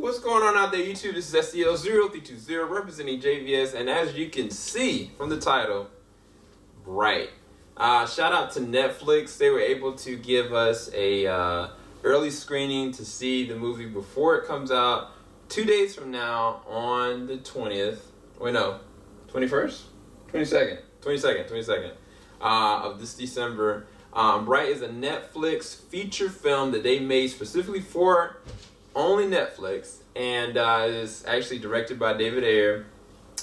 What's going on out there, YouTube? This is SCL0320 representing JVS, and as you can see from the title, Bright. Shout out to Netflix. They were able to give us a early screening to see the movie before it comes out 2 days from now on the 20th. Wait, no, 21st? 22nd of this December. Bright is a Netflix feature film that they made specifically for only Netflix, and is actually directed by David Ayer,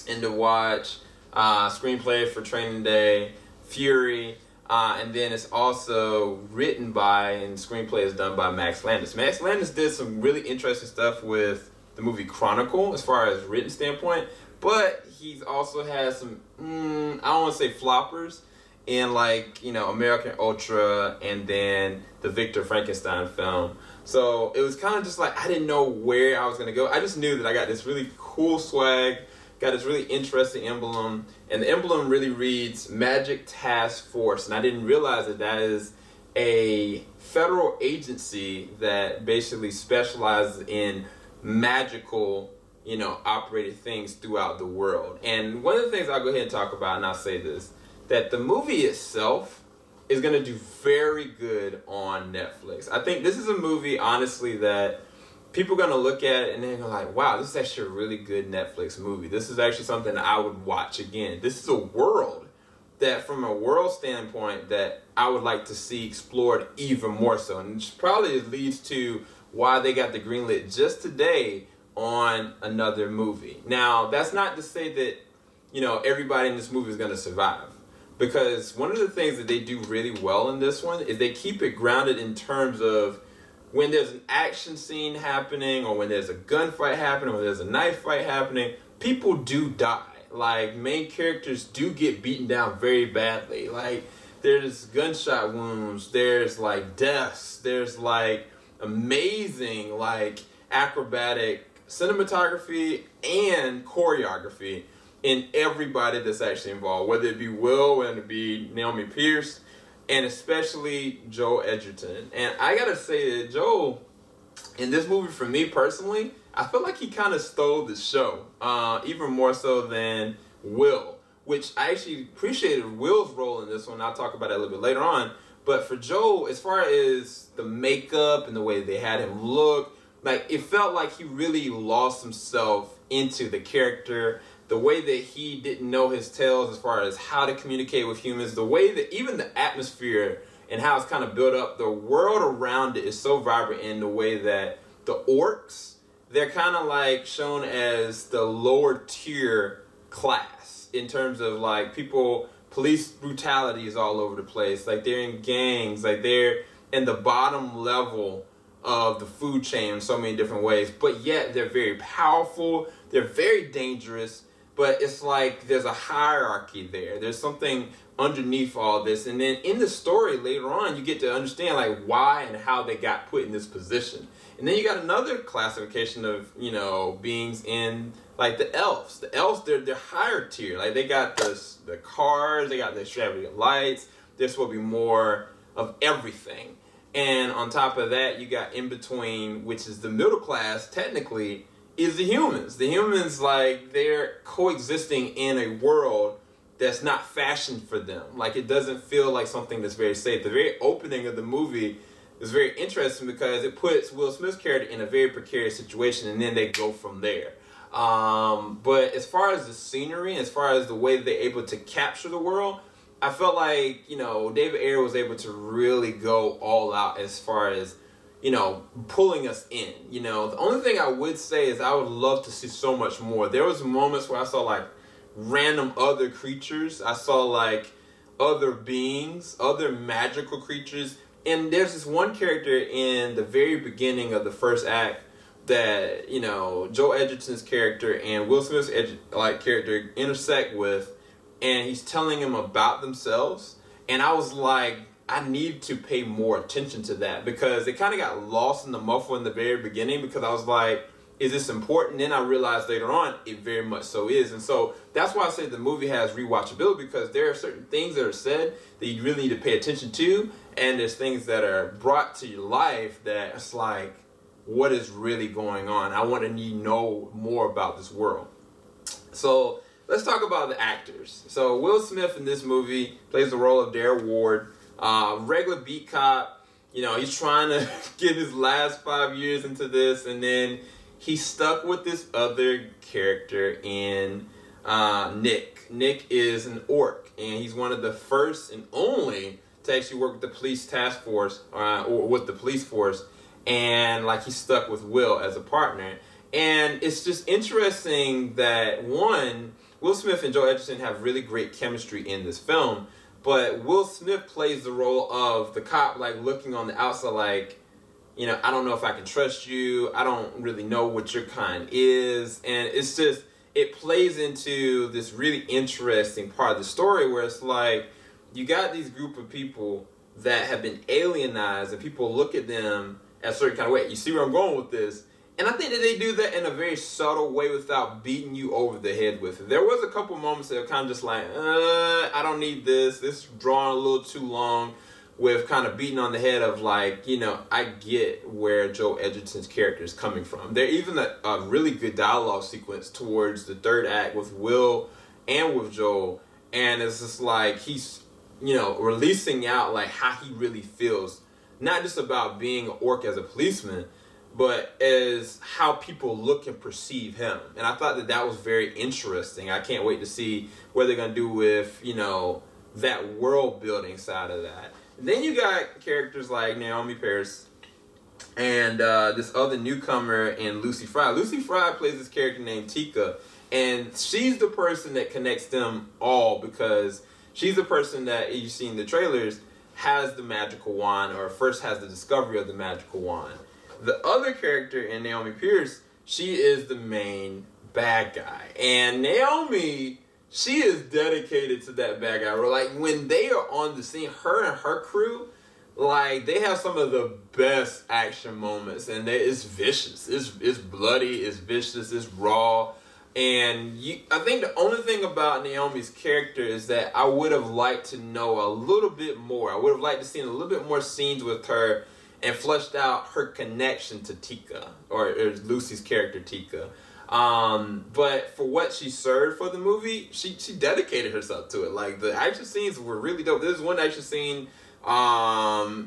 and to watch screenplay for Training Day, Fury, and then it's also written by and screenplay is done by Max Landis. Max Landis did some really interesting stuff with the movie Chronicle as far as written standpoint, but he's also has some, I don't want to say floppers, in like, you know, American Ultra and then the Victor Frankenstein film. So it was kind of just like, I didn't know where I was going to go. I just knew that I got this really cool swag, got this really interesting emblem, and the emblem really reads Magic Task Force, and I didn't realize that that is a federal agency that basically specializes in magical, you know, operated things throughout the world. And one of the things I'll go ahead and talk about, and I'll say this, that the movie itself is going to do very good on Netflix. I think this is a movie, honestly, that people are going to look at it and they're like, wow, this is actually a really good Netflix movie. This is actually something I would watch again. This is a world that, from a world standpoint, that I would like to see explored even more so. And it probably leads to why they got the greenlit just today on another movie. Now, that's not to say that, you know, everybody in this movie is going to survive. Because one of the things that they do really well in this one is they keep it grounded in terms of when there's an action scene happening, or when there's a gunfight happening, or when there's a knife fight happening, people do die. Like, main characters do get beaten down very badly. Like, there's gunshot wounds, there's like deaths, there's like amazing like acrobatic cinematography and choreography in everybody that's actually involved, whether it be Will, whether it be Naomi Pierce, and especially Joel Edgerton. And I gotta say that Joel, in this movie, for me personally, I feel like he kind of stole the show, even more so than Will, which I actually appreciated Will's role in this one. I'll talk about it a little bit later on. But for Joel, as far as the makeup and the way they had him look, like, it felt like he really lost himself into the character. The way that he didn't know his tales as far as how to communicate with humans, the way that even the atmosphere and how it's kind of built up, the world around it is so vibrant in the way that the Orcs, they're kind of like shown as the lower tier class in terms of like people, police brutality is all over the place. Like, they're in gangs, like they're in the bottom level of the food chain in so many different ways, but yet they're very powerful, they're very dangerous. But it's like there's a hierarchy there. There's something underneath all this. And then in the story later on, you get to understand like why and how they got put in this position. And then you got another classification of, you know, beings in like the Elves. The Elves, they're higher tier. Like, they got the cars, they got the extravagant lights. There's supposed to be more of everything. And on top of that, you got in between, which is the middle class, technically, is the humans. The humans, like, they're coexisting in a world that's not fashioned for them. Like, it doesn't feel like something that's very safe. The very opening of the movie is very interesting because it puts Will Smith's character in a very precarious situation, and then they go from there. But as far as the scenery, as far as the way that they're able to capture the world, I felt like, you know, David Ayer was able to really go all out as far as, you know, pulling us in. You know, the only thing I would say is I would love to see so much more. There was moments where I saw like random other creatures. I saw like other beings, other magical creatures. And there's this one character in the very beginning of the first act that, you know, Joel Edgerton's character and Will Smith's character intersect with, and he's telling them about themselves. And I was like, I need to pay more attention to that, because it kind of got lost in the muffle in the very beginning, because I was like, is this important? Then I realized later on it very much so is. And so that's why I say the movie has rewatchability, because there are certain things that are said that you really need to pay attention to, and there's things that are brought to your life that it's like, what is really going on. I want to know more about this world. So let's talk about the actors. So Will Smith in this movie plays the role of Dare Ward, regular beat cop. You know, he's trying to get his last 5 years into this, and then he's stuck with this other character in Nick. Nick is an orc, and he's one of the first and only to actually work with the police task force, or with the police force, and like he's stuck with Will as a partner. And it's just interesting that, one, Will Smith and Joel Edgerton have really great chemistry in this film, but Will Smith plays the role of the cop, like looking on the outside like, you know, I don't know if I can trust you, I don't really know what your kind is, and it's just, it plays into this really interesting part of the story where it's like, you got these group of people that have been alienized, and people look at them a certain kind of way. You see where I'm going with this? And I think that they do that in a very subtle way without beating you over the head with it. There was a couple moments that were kind of just like, I don't need this. This is drawn a little too long, with kind of beating on the head of like, you know, I get where Joel Edgerton's character is coming from. There even a really good dialogue sequence towards the third act with Will and with Joel. And it's just like he's, you know, releasing out like how he really feels, not just about being an orc as a policeman, but as how people look and perceive him. And I thought that that was very interesting. I can't wait to see what they're going to do with, you know, that world building side of that. Then you got characters like Naomi Pierce and this other newcomer in Lucy Fry. Lucy Fry plays this character named Tika, and she's the person that connects them all, because she's the person that you see in the trailers has the magical wand, or first has the discovery of the magical wand. The other character in Naomi Pierce, she is the main bad guy. And Naomi, she is dedicated to that bad guy. Like, when they are on the scene, her and her crew, like, they have some of the best action moments. And it's vicious. It's bloody, it's vicious, it's raw. And I think the only thing about Naomi's character is that I would have liked to know a little bit more. I would have liked to see a little bit more scenes with her and fleshed out her connection to Tika, or Lucy's character Tika. But for what she served for the movie, she dedicated herself to it. Like, the action scenes were really dope. There's one action scene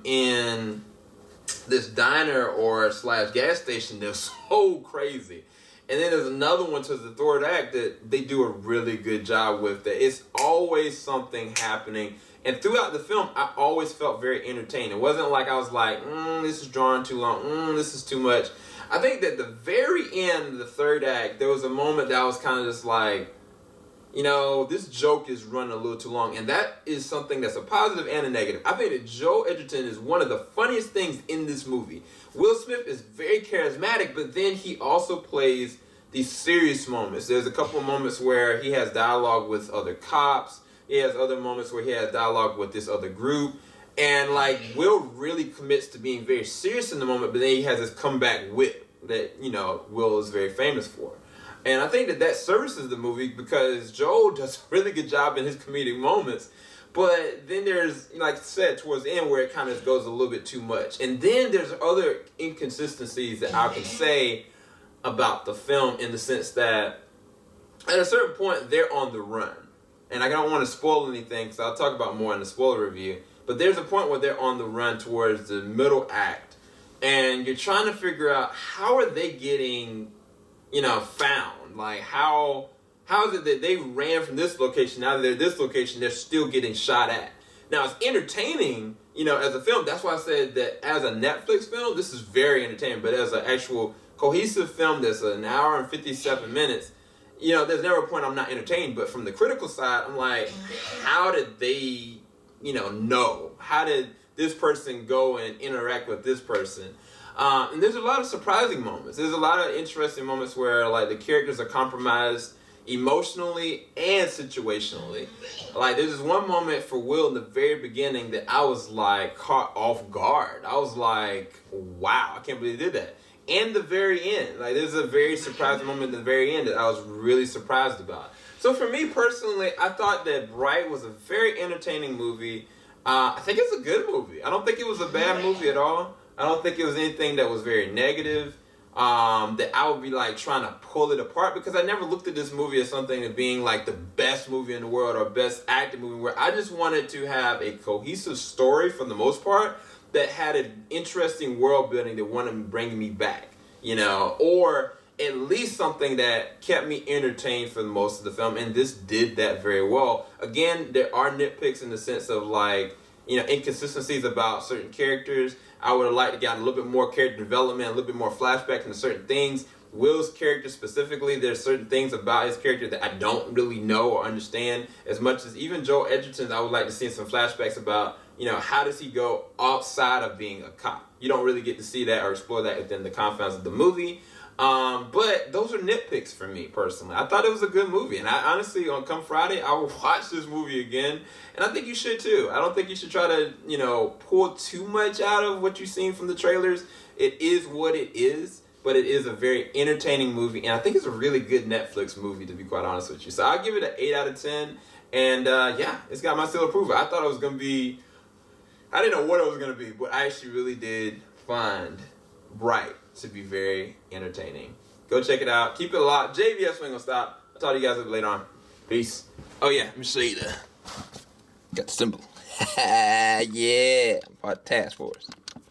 in this diner or / gas station that's so crazy. And then there's another one towards the third act that they do a really good job with. That it's always something happening. And throughout the film, I always felt very entertained. It wasn't like I was like, this is drawing too long, this is too much. I think that the very end of the third act, there was a moment that I was kind of just like, you know, this joke is running a little too long. And that is something that's a positive and a negative. I think that Joel Edgerton is one of the funniest things in this movie. Will Smith is very charismatic, but then he also plays these serious moments. There's a couple of moments where he has dialogue with other cops. He has other moments where he has dialogue with this other group. And, like, Will really commits to being very serious in the moment, but then he has this comeback wit that, you know, Will is very famous for. And I think that that services the movie, because Joel does a really good job in his comedic moments. But then there's, like I said, towards the end where it kind of goes a little bit too much. And then there's other inconsistencies that I can say about the film, in the sense that at a certain point they're on the run. And I don't want to spoil anything, so I'll talk about more in the spoiler review. But there's a point where they're on the run towards the middle act. And you're trying to figure out, how are they getting, you know, found? Like, how is it that they ran from this location, now that they're this location, they're still getting shot at? Now, it's entertaining, you know, as a film. That's why I said that as a Netflix film, this is very entertaining. But as an actual cohesive film that's an hour and 57 minutes, you know, there's never a point I'm not entertained. But from the critical side, I'm like, how did they, you know? How did this person go and interact with this person? And there's a lot of surprising moments. There's a lot of interesting moments where, like, the characters are compromised emotionally and situationally. Like, there's this one moment for Will in the very beginning that I was, like, caught off guard. I was like, wow, I can't believe they did that. And the very end. Like, there's a very surprising moment at the very end that I was really surprised about. So for me personally, I thought that Bright was a very entertaining movie. I think it's a good movie. I don't think it was a bad movie at all. I don't think it was anything that was very negative. That I would be like trying to pull it apart, because I never looked at this movie as something as being like the best movie in the world or best acted movie, where I just wanted to have a cohesive story for the most part that had an interesting world building that wanted to bring me back, you know, or at least something that kept me entertained for most of the film, and this did that very well. Again, there are nitpicks in the sense of like, you know, inconsistencies about certain characters. I would have liked to get a little bit more character development, a little bit more flashback into certain things. Will's character specifically, there's certain things about his character that I don't really know or understand as much as even Joel Edgerton. I would like to see some flashbacks about, you know, how does he go outside of being a cop? You don't really get to see that or explore that within the confines of the movie. But those are nitpicks for me personally. I thought it was a good movie, and I honestly, on come Friday, I will watch this movie again, and I think you should too. I don't think you should try to, you know, pull too much out of what you've seen from the trailers. It is what it is, but it is a very entertaining movie, and I think it's a really good Netflix movie, to be quite honest with you. So I'll give it an 8 out of 10, and yeah, it's got my seal of approval. I thought it was going to be, I didn't know what it was going to be, but I actually really did find Bright to be very entertaining. Go check it out. Keep it locked. JVS, we ain't gonna stop. I'll talk to you guys later on. Peace. Oh yeah, let me show you got the symbol. Yeah, I'm part of the task force.